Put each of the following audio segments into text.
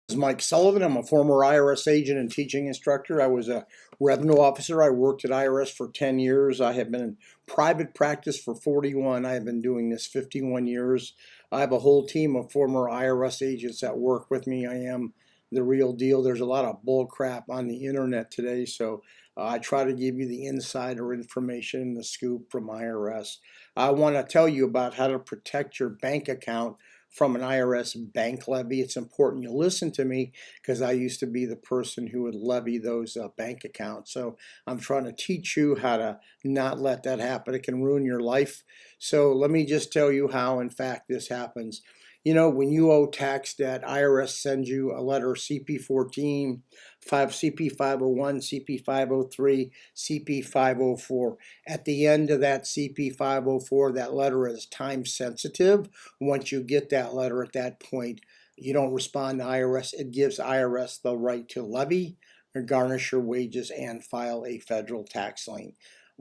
Is Mike Sullivan. I'm a former IRS agent and teaching instructor. I was a revenue officer. I worked at IRS for 10 years. I have been in private practice for 41. I have been doing this 51 years. I have a whole team of former IRS agents that work with me. I am the real deal. There's a lot of bull crap on the internet today, so I try to give you the insider information, the scoop from IRS. I want to tell you about how to protect your bank account from an IRS bank levy. It's important you listen to me because I used to be the person who would levy those bank accounts. So I'm trying to teach you how to not let that happen. It can ruin your life. So let me just tell you how, in fact, this happens. You know, when you owe tax debt, IRS sends you a letter, CP14, CP 501, CP 503, CP 504. At the end of that CP 504, that letter is time sensitive. Once you get that letter at that point, you don't respond to IRS. It gives IRS the right to levy or garnish your wages and file a federal tax lien.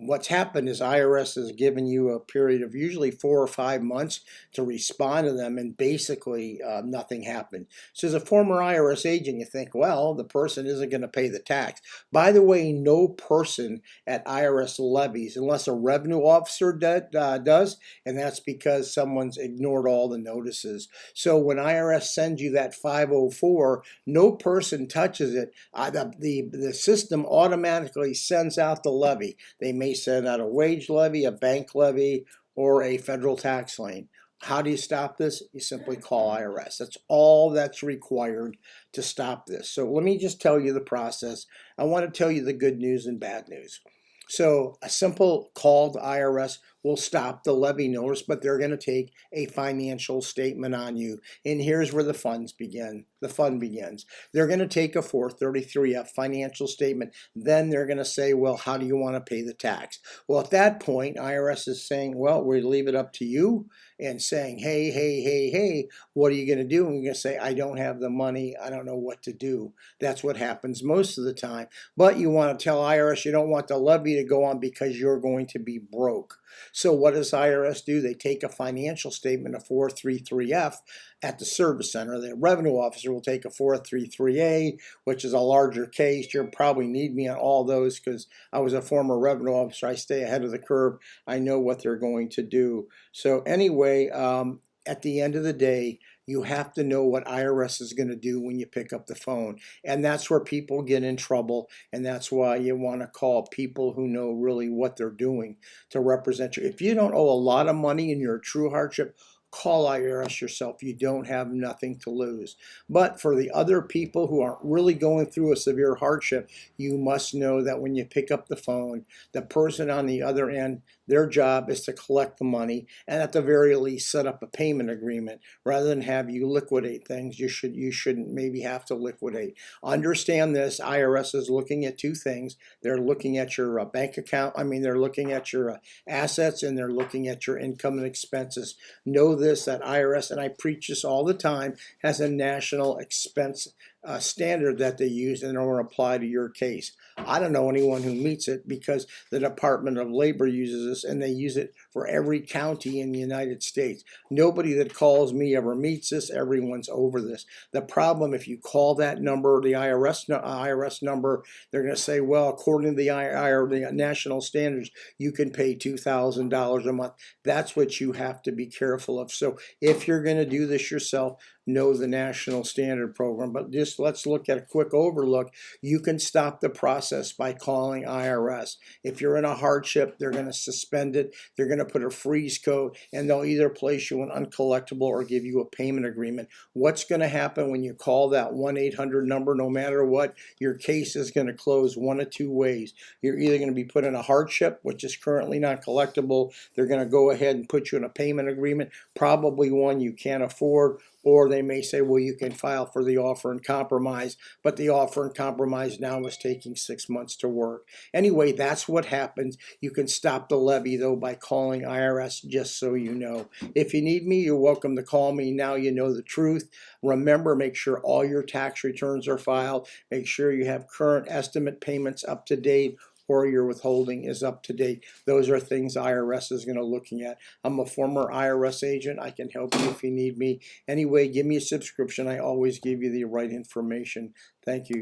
What's happened is IRS has given you a period of usually 4 or 5 months to respond to them, and basically nothing happened. So as a former IRS agent, you think, well, the person isn't going to pay the tax. By the way, no person at IRS levies unless a revenue officer does, and that's because someone's ignored all the notices. So when IRS sends you that 504, no person touches it. The system automatically sends out the levy. They may send out a wage levy, a bank levy, or a federal tax lien. How do you stop this? You simply call IRS. That's all that's required to stop this. So let me just tell you the process. I want to tell you the good news and bad news. So a simple call to IRS will stop the levy notice, but they're going to take a financial statement on you. And here's where the fun begins. They're going to take a 433F financial statement. Then they're going to say, well, how do you want to pay the tax? Well, at that point, IRS is saying, well, we leave it up to you, and saying, hey, what are you going to do? And you're going to say, I don't have the money. I don't know what to do. That's what happens most of the time. But you want to tell IRS you don't want the levy to go on because you're going to be broke. So what does IRS do? They take a financial statement, a 433F, at the service center. The revenue officer will take a 433A, which is a larger case. You'll probably need me on all those because I was a former revenue officer. I stay ahead of the curve. I know what they're going to do. So anyway, at the end of the day, you have to know what IRS is going to do when you pick up the phone. And that's where people get in trouble. And that's why you want to call people who know really what they're doing to represent you. If you don't owe a lot of money and you're a true hardship, call IRS yourself. You don't have nothing to lose. But for the other people who aren't really going through a severe hardship, you must know that when you pick up the phone, the person on the other end, their job is to collect the money and at the very least set up a payment agreement. Rather than have you liquidate things, you shouldn't maybe have to liquidate. Understand this, IRS is looking at two things. They're looking at your bank account. They're looking at your assets, and they're looking at your income and expenses. Know this, that IRS, and I preach this all the time, has a national expense standard that they use and will apply to your case. I don't know anyone who meets it because the Department of Labor uses this, and they use it for every county in the United States. Nobody that calls me ever meets this. Everyone's over this. The problem, if you call that number, the IRS number, they're going to say, well, according to the national standards, you can pay $2,000 a month. That's what you have to be careful of. So if you're going to do this yourself, know the national standard program. But just let's look at a quick overlook. You can stop the process by calling IRS. If you're in a hardship, they're going to suspend it. They're going to put a freeze code, and they'll either place you in uncollectible or give you a payment agreement. What's going to happen when you call that 1-800 number? No matter what, your case is going to close one of two ways. You're either going to be put in a hardship, which is currently not collectible. They're going to go ahead and put you in a payment agreement, probably one you can't afford, or they may say, well, you can file for the offer and compromise, but the offer and compromise now is taking 6 months to work. Anyway, that's what happens. You can stop the levy, though, by calling IRS, just so you know. If you need me, you're welcome to call me. Now you know the truth. Remember, make sure all your tax returns are filed. Make sure you have current estimate payments up to date. or your withholding is up to date. Those are things IRS is going to looking at. I'm a former IRS agent. I can help you if you need me. Anyway, give me a subscription. I always give you the right information. Thank you.